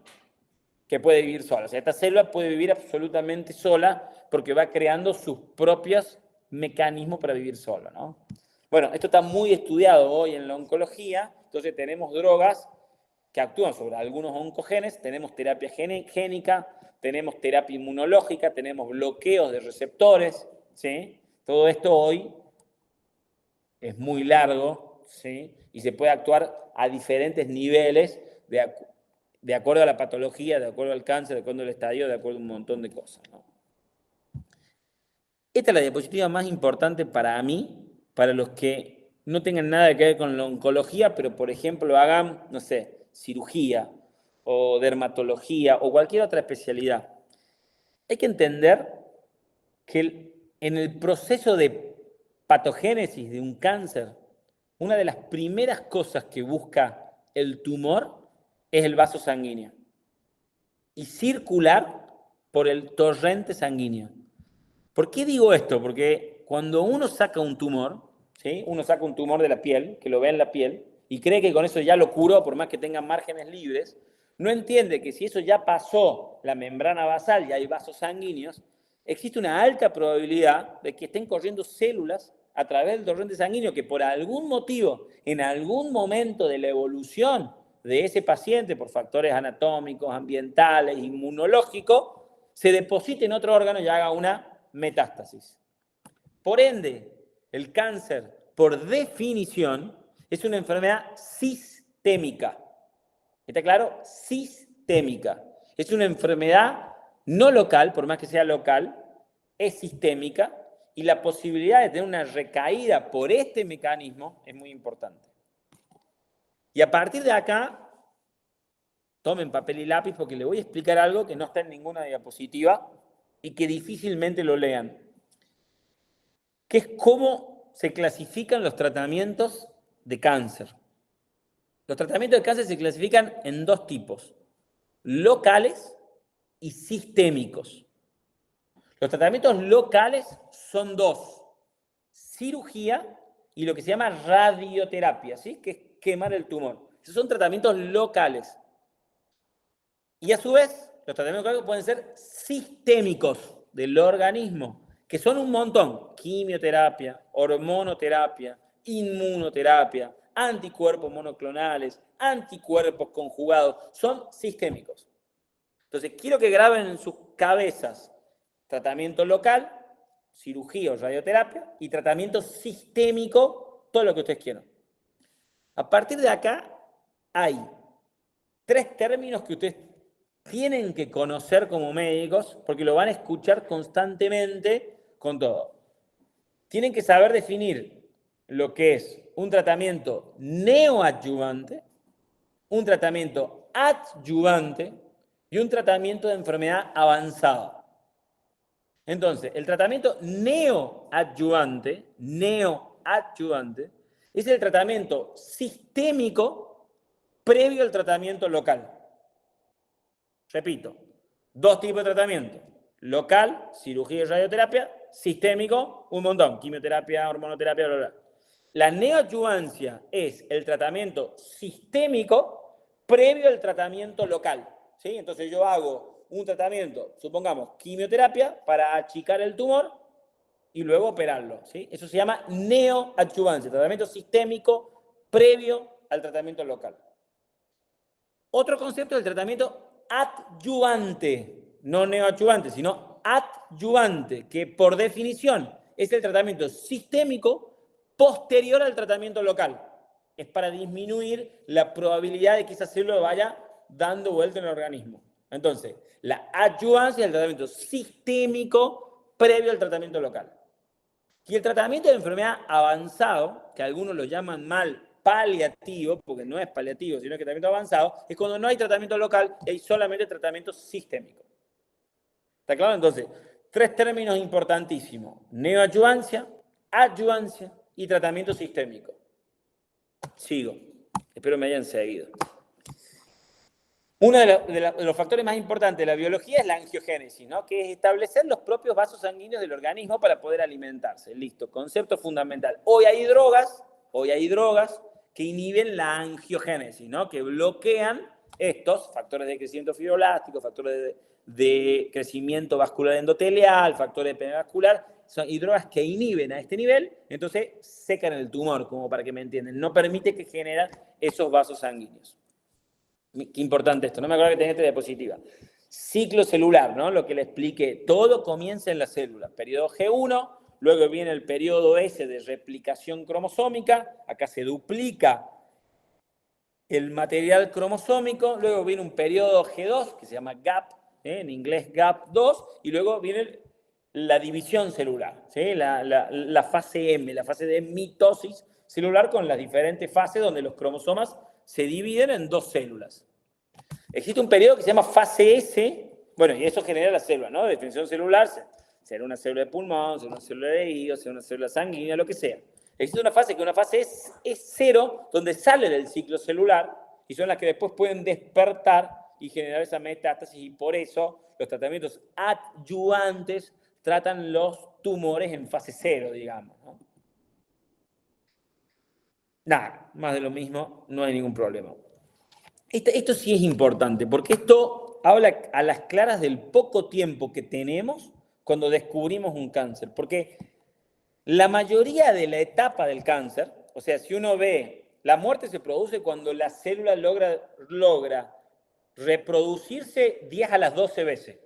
Speaker 1: que puede vivir sola. O sea, esta célula puede vivir absolutamente sola porque va creando sus propios mecanismos para vivir sola, ¿no? Bueno, esto está muy estudiado hoy en la oncología, entonces tenemos drogas que actúan sobre algunos oncogenes, tenemos terapia génica, tenemos terapia inmunológica, tenemos bloqueos de receptores, ¿sí? Todo esto hoy es muy largo, ¿sí? Y se puede actuar a diferentes niveles de acuerdo a la patología, de acuerdo al cáncer, de acuerdo al estadio, de acuerdo a un montón de cosas, ¿no? Esta es la diapositiva más importante para mí, para los que no tengan nada que ver con la oncología, pero por ejemplo hagan, no sé, cirugía o dermatología o cualquier otra especialidad. Hay que entender que en el proceso de patogénesis de un cáncer, una de las primeras cosas que busca el tumor es el vaso sanguíneo y circular por el torrente sanguíneo. ¿Por qué digo esto? Porque cuando uno saca un tumor, ¿sí? Uno saca un tumor de la piel, que lo ve en la piel, y cree que con eso ya lo curó, por más que tenga márgenes libres, no entiende que si eso ya pasó la membrana basal y hay vasos sanguíneos, existe una alta probabilidad de que estén corriendo células a través del torrente sanguíneo que por algún motivo, en algún momento de la evolución de ese paciente, por factores anatómicos, ambientales, inmunológicos, se deposite en otro órgano y haga una metástasis. Por ende, el cáncer, por definición, es una enfermedad sistémica. ¿Está claro? Sistémica. Es una enfermedad no local, por más que sea local, es sistémica y la posibilidad de tener una recaída por este mecanismo es muy importante. Y a partir de acá, tomen papel y lápiz porque les voy a explicar algo que no está en ninguna diapositiva y que difícilmente lo lean, que es cómo se clasifican los tratamientos de cáncer. Los tratamientos de cáncer se clasifican en dos tipos, locales y sistémicos. Los tratamientos locales son dos, cirugía y lo que se llama radioterapia, ¿sí? Que es quemar el tumor. Esos son tratamientos locales. Y a su vez, los tratamientos locales pueden ser sistémicos del organismo, que son un montón. Quimioterapia, hormonoterapia, inmunoterapia, anticuerpos monoclonales, anticuerpos conjugados, son sistémicos. Entonces, quiero que graben en sus cabezas tratamiento local, cirugía o radioterapia, y tratamiento sistémico, todo lo que ustedes quieran. A partir de acá, hay 3 términos que ustedes tienen que conocer como médicos, porque lo van a escuchar constantemente con todo. Tienen que saber definir lo que es un tratamiento neoadyuvante, un tratamiento adyuvante y un tratamiento de enfermedad avanzada. Entonces, el tratamiento neoadyuvante es el tratamiento sistémico previo al tratamiento local. Repito, 2 tipos de tratamiento. Local, cirugía y radioterapia. Sistémico, un montón. Quimioterapia, hormonoterapia, bla, bla. La neoadyuvancia es el tratamiento sistémico previo al tratamiento local. ¿Sí? Entonces yo hago un tratamiento, supongamos, quimioterapia para achicar el tumor y luego operarlo. ¿Sí? Eso se llama neoadyuvancia, tratamiento sistémico previo al tratamiento local. Otro concepto es el tratamiento adyuvante, no neoadyuvante, sino adyuvante, que por definición es el tratamiento sistémico posterior al tratamiento local. Es para disminuir la probabilidad de que esa célula vaya dando vuelta en el organismo. Entonces, la adyuvancia es el tratamiento sistémico previo al tratamiento local. Y el tratamiento de enfermedad avanzado, que algunos lo llaman mal paliativo, porque no es paliativo, sino que tratamiento avanzado, es cuando no hay tratamiento local, hay solamente tratamiento sistémico. ¿Está claro? Entonces, 3 términos importantísimos: neoadyuvancia, adyuvancia y tratamiento sistémico. Sigo. Espero me hayan seguido. Uno de los factores más importantes de la biología es la angiogénesis, ¿no? Que es establecer los propios vasos sanguíneos del organismo para poder alimentarse. Listo, concepto fundamental. Hoy hay drogas que inhiben la angiogénesis, ¿no? Que bloquean estos factores de crecimiento fibroblástico, factores de crecimiento vascular endotelial, factores de PN vascular. Y drogas que inhiben a este nivel, entonces secan el tumor, como para que me entiendan. No permite que generen esos vasos sanguíneos. Qué importante esto, no me acuerdo que tenía esta diapositiva. Ciclo celular, ¿no? Lo que le expliqué, todo comienza en la célula. Periodo G1, luego viene el periodo S de replicación cromosómica, acá se duplica el material cromosómico, luego viene un periodo G2, que se llama GAP, en inglés GAP2, y luego viene la división celular, ¿sí? La fase M, la fase de mitosis celular con las diferentes fases donde los cromosomas se dividen en 2 células. Existe un periodo que se llama fase S, bueno, y eso genera la célula, ¿no? De definición celular, será una célula de pulmón, será una célula de hígado, será una célula sanguínea, lo que sea. Existe una fase que una fase es 0, donde sale del ciclo celular, y son las que después pueden despertar y generar esa metástasis, y por eso los tratamientos adyuvantes tratan los tumores en fase 0, digamos, ¿no? Nada, más de lo mismo, no hay ningún problema. Esto sí es importante, porque esto habla a las claras del poco tiempo que tenemos cuando descubrimos un cáncer. Porque la mayoría de la etapa del cáncer, o sea, si uno ve, la muerte se produce cuando la célula logra reproducirse 10 a las 12 veces.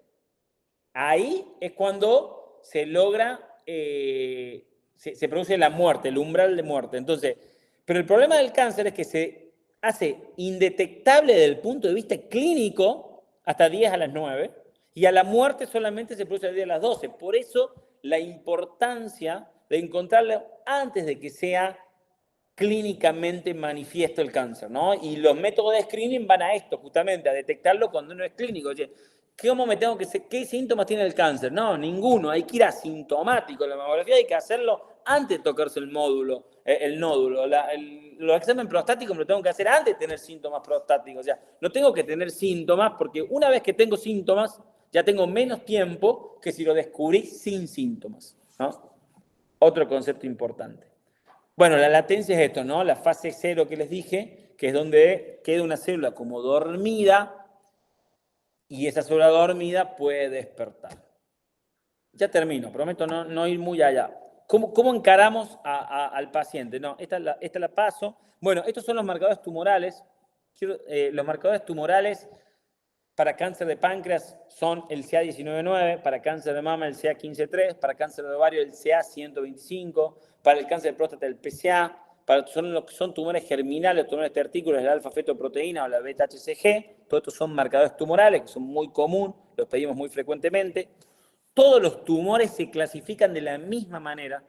Speaker 1: Ahí es cuando se logra, se produce la muerte, el umbral de muerte. Entonces, pero el problema del cáncer es que se hace indetectable desde el punto de vista clínico hasta 10 a las 9, y a la muerte solamente se produce a 10 a las 12. Por eso la importancia de encontrarlo antes de que sea clínicamente manifiesto el cáncer, ¿no? Y los métodos de screening van a esto, justamente, a detectarlo cuando no es clínico. Oye, ¿cómo me tengo que ¿qué síntomas tiene el cáncer? No, ninguno. Hay que ir asintomático. La mamografía hay que hacerlo antes de tocarse el nódulo. Los exámenes prostáticos me lo tengo que hacer antes de tener síntomas prostáticos. O sea, no tengo que tener síntomas porque una vez que tengo síntomas, ya tengo menos tiempo que si lo descubrí sin síntomas, ¿no? Otro concepto importante. Bueno, la latencia es esto, ¿no? La fase 0 que les dije, que es donde queda una célula como dormida y esa célula dormida puede despertar. Ya termino, prometo no ir muy allá. ¿Cómo encaramos al paciente? No, esta la paso. Bueno, estos son los marcadores tumorales. Los marcadores tumorales para cáncer de páncreas son el CA19-9, para cáncer de mama el CA15-3, para cáncer de ovario el CA125, para el cáncer de próstata el PSA, son tumores germinales, tumores testículos, la alfa-fetoproteína o la beta-HCG. Todos estos son marcadores tumorales que son muy comunes, los pedimos muy frecuentemente. Todos los tumores se clasifican de la misma manera.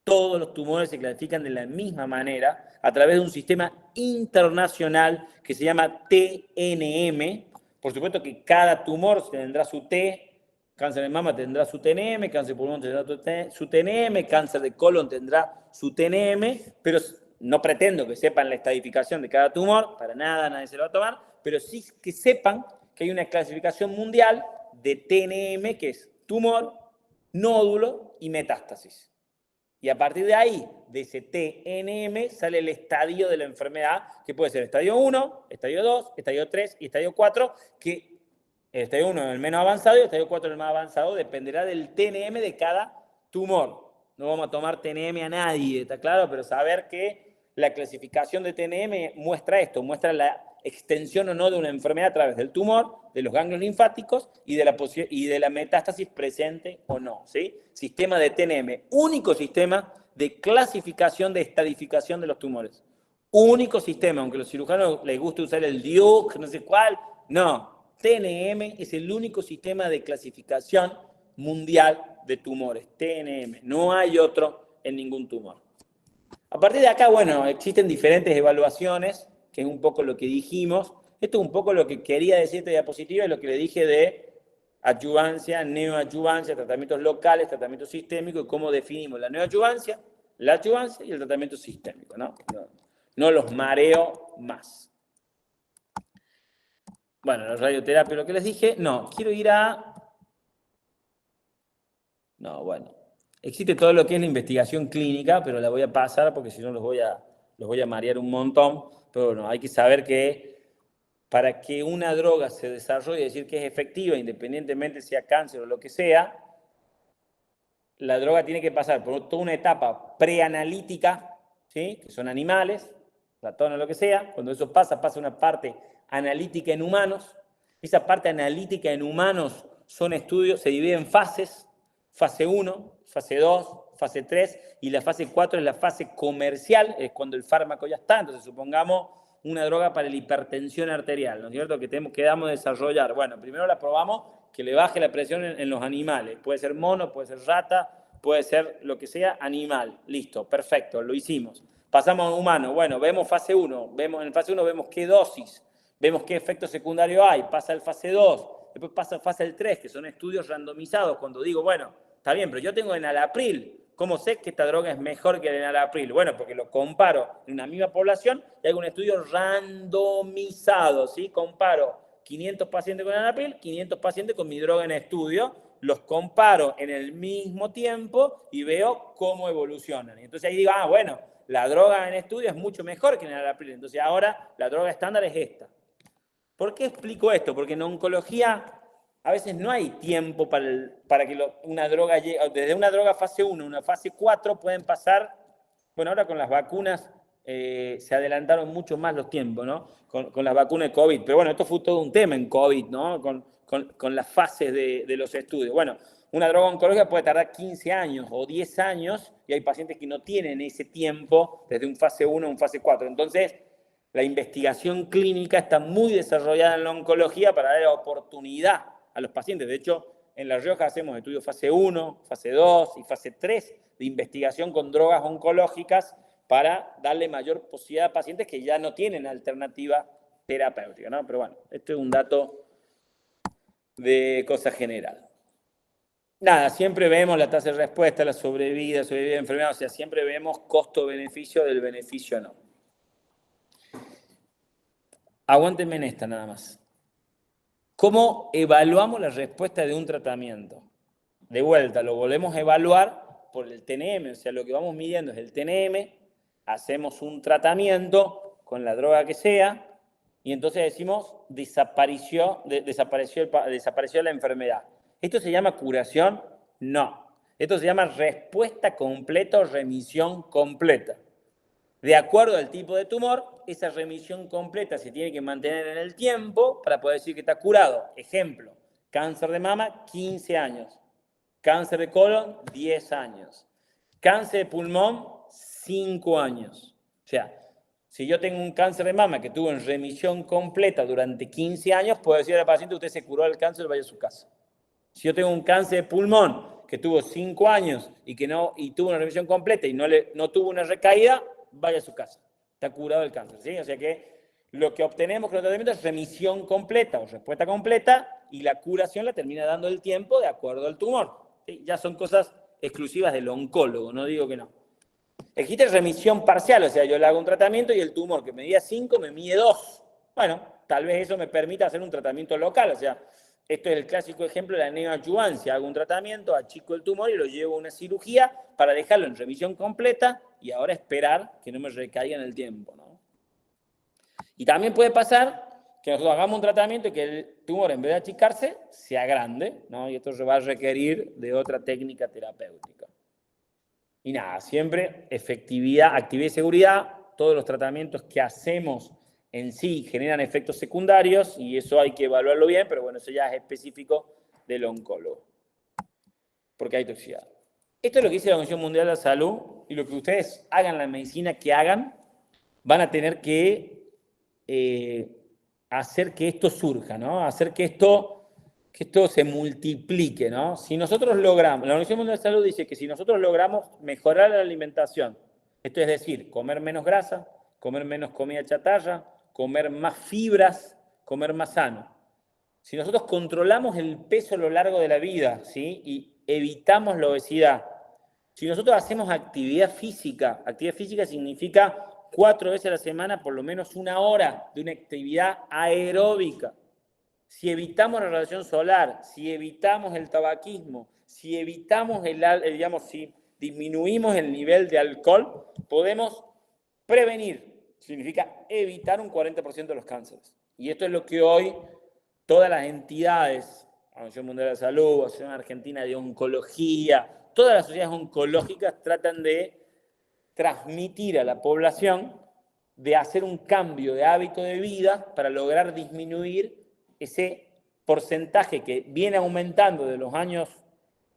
Speaker 1: Todos los tumores se clasifican de la misma manera a través de un sistema internacional que se llama TNM. Por supuesto que cada tumor tendrá su T, cáncer de mama tendrá su TNM, cáncer de pulmón tendrá su TNM, cáncer de colon tendrá su TNM, pero no pretendo que sepan la estadificación de cada tumor, para nada, nadie se lo va a tomar, pero sí que sepan que hay una clasificación mundial de TNM que es tumor, nódulo y metástasis. Y a partir de ahí, de ese TNM, sale el estadio de la enfermedad, que puede ser estadio 1, estadio 2, estadio 3 y estadio 4, que el estadio 1 es el menos avanzado y el estadio 4 es el más avanzado, dependerá del TNM de cada tumor. No vamos a tomar TNM a nadie, ¿está claro? Pero saber que la clasificación de TNM muestra esto, muestra la extensión o no de una enfermedad a través del tumor, de los ganglios linfáticos y de la metástasis presente o no, ¿sí? Sistema de TNM, único sistema de clasificación, de estadificación de los tumores. Único sistema, aunque a los cirujanos les guste usar el Duke, no sé cuál, no. TNM es el único sistema de clasificación mundial de tumores, TNM. No hay otro en ningún tumor. A partir de acá, bueno, existen diferentes evaluaciones, que es un poco lo que dijimos. Esto es un poco lo que quería decir esta diapositiva y lo que le dije de adyuvancia, neoadyuvancia, tratamientos locales, tratamiento sistémico y cómo definimos la neoadyuvancia, la adyuvancia y el tratamiento sistémico, ¿no? No los mareo más. Bueno, la radioterapia, lo que les dije, no, quiero ir a... No, bueno, existe todo lo que es la investigación clínica, pero la voy a pasar porque si no los voy a marear un montón. Pero bueno, hay que saber que para que una droga se desarrolle, decir que es efectiva, independientemente sea cáncer o lo que sea, la droga tiene que pasar por toda una etapa preanalítica, ¿sí? Que son animales, ratones o lo que sea. Cuando eso pasa una parte analítica en humanos. Esa parte analítica en humanos son estudios, se divide en fases. Fase 1, fase 2, fase 3 y la fase 4 es la fase comercial, es cuando el fármaco ya está. Entonces, supongamos una droga para la hipertensión arterial, ¿no es cierto? Que quedamos de desarrollar. Bueno, primero la probamos que le baje la presión en los animales. Puede ser mono, puede ser rata, puede ser lo que sea, animal. Listo, perfecto, lo hicimos. Pasamos a un humano. Bueno, vemos fase 1. En fase 1 vemos qué dosis, vemos qué efecto secundario hay. Pasa al fase 2. Después pasa a fase 3, que son estudios randomizados. Cuando digo, bueno, está bien, pero yo tengo enalapril. ¿Cómo sé que esta droga es mejor que el enalapril? Bueno, porque lo comparo en una misma población y hago un estudio randomizado, ¿sí? Comparo 500 pacientes con enalapril, 500 pacientes con mi droga en estudio, los comparo en el mismo tiempo y veo cómo evolucionan. Y entonces ahí digo, bueno, la droga en estudio es mucho mejor que el enalapril. Entonces ahora la droga estándar es esta. ¿Por qué explico esto? Porque en oncología a veces no hay tiempo para que una droga llegue. Desde una droga fase 1 a una fase 4 pueden pasar, bueno, ahora con las vacunas se adelantaron mucho más los tiempos, ¿no? Con las vacunas de COVID. Pero bueno, esto fue todo un tema en COVID, ¿no? Con las fases de los estudios. Bueno, una droga oncológica puede tardar 15 años o 10 años y hay pacientes que no tienen ese tiempo desde un fase 1 a un fase 4. Entonces, la investigación clínica está muy desarrollada en la oncología para dar oportunidad a los pacientes. De hecho, En La Rioja hacemos estudios fase 1, fase 2 y fase 3 de investigación con drogas oncológicas para darle mayor posibilidad a pacientes que ya no tienen alternativa terapéutica, ¿no? Pero bueno, esto es un dato de cosa general. Nada, siempre vemos la tasa de respuesta, la sobrevida de enfermedad, o sea, siempre vemos costo-beneficio del beneficio no. Aguántenme en esta nada más. ¿Cómo evaluamos la respuesta de un tratamiento? De vuelta, lo volvemos a evaluar por el TNM, o sea, lo que vamos midiendo es el TNM, hacemos un tratamiento con la droga que sea, y entonces decimos, desapareció la enfermedad. ¿Esto se llama curación? No. Esto se llama respuesta completa o remisión completa. De acuerdo al tipo de tumor, esa remisión completa se tiene que mantener en el tiempo para poder decir que está curado. Ejemplo, cáncer de mama, 15 años. Cáncer de colon, 10 años. Cáncer de pulmón, 5 años. O sea, si yo tengo un cáncer de mama que tuvo en remisión completa durante 15 años, puedo decir al paciente, usted se curó del cáncer, vaya a su casa. Si yo tengo un cáncer de pulmón que tuvo 5 años y tuvo una remisión completa y no tuvo una recaída, vaya a su casa. Está curado del cáncer, ¿sí? O sea que lo que obtenemos con el tratamiento es remisión completa o respuesta completa y la curación la termina dando el tiempo de acuerdo al tumor, ¿sí? Ya son cosas exclusivas del oncólogo, no digo que no. Existe remisión parcial, o sea, yo le hago un tratamiento y el tumor que medía 5 me mide 2. Bueno, tal vez eso me permita hacer un tratamiento local, o sea, esto es el clásico ejemplo de la neoadjuvancia. Hago un tratamiento, achico el tumor y lo llevo a una cirugía para dejarlo en remisión completa y ahora esperar que no me recaiga en el tiempo, ¿no? Y también puede pasar que nosotros hagamos un tratamiento y que el tumor, en vez de achicarse, se agrande, ¿no? Y esto se va a requerir de otra técnica terapéutica. Y nada, siempre efectividad, actividad y seguridad. Todos los tratamientos que hacemos en sí generan efectos secundarios y eso hay que evaluarlo bien, pero bueno, eso ya es específico del oncólogo, porque hay toxicidad. Esto es lo que dice la Organización Mundial de la Salud y lo que ustedes hagan en la medicina que hagan, van a tener que hacer que esto surja, ¿no? Hacer que esto se multiplique, ¿no? Si nosotros logramos, la Organización Mundial de la Salud dice que si nosotros logramos mejorar la alimentación, esto es decir, comer menos grasa, comer menos comida chatarra, comer más fibras, comer más sano. Si nosotros controlamos el peso a lo largo de la vida, ¿sí? Y evitamos la obesidad, si nosotros hacemos actividad física significa 4 veces a la semana, por lo menos 1 hora de una actividad aeróbica. Si evitamos la radiación solar, si evitamos el tabaquismo, si evitamos si disminuimos el nivel de alcohol, podemos prevenir. Significa evitar un 40% de los cánceres. Y esto es lo que hoy todas las entidades, la Organización Mundial de la Salud, la Asociación Argentina de Oncología, todas las sociedades oncológicas tratan de transmitir a la población, de hacer un cambio de hábito de vida para lograr disminuir ese porcentaje que viene aumentando de los años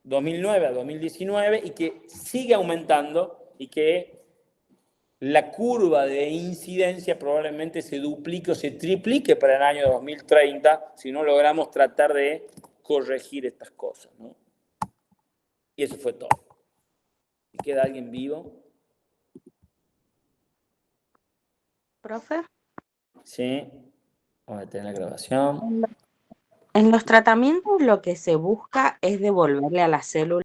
Speaker 1: 2009 a 2019 y que sigue aumentando y que la curva de incidencia probablemente se duplique o se triplique para el año 2030 si no logramos tratar de corregir estas cosas, ¿no? Y eso fue todo. ¿Y queda alguien vivo?
Speaker 2: Profe,
Speaker 1: Sí. Vamos a tener la grabación.
Speaker 2: en los tratamientos lo que se busca es devolverle a la célula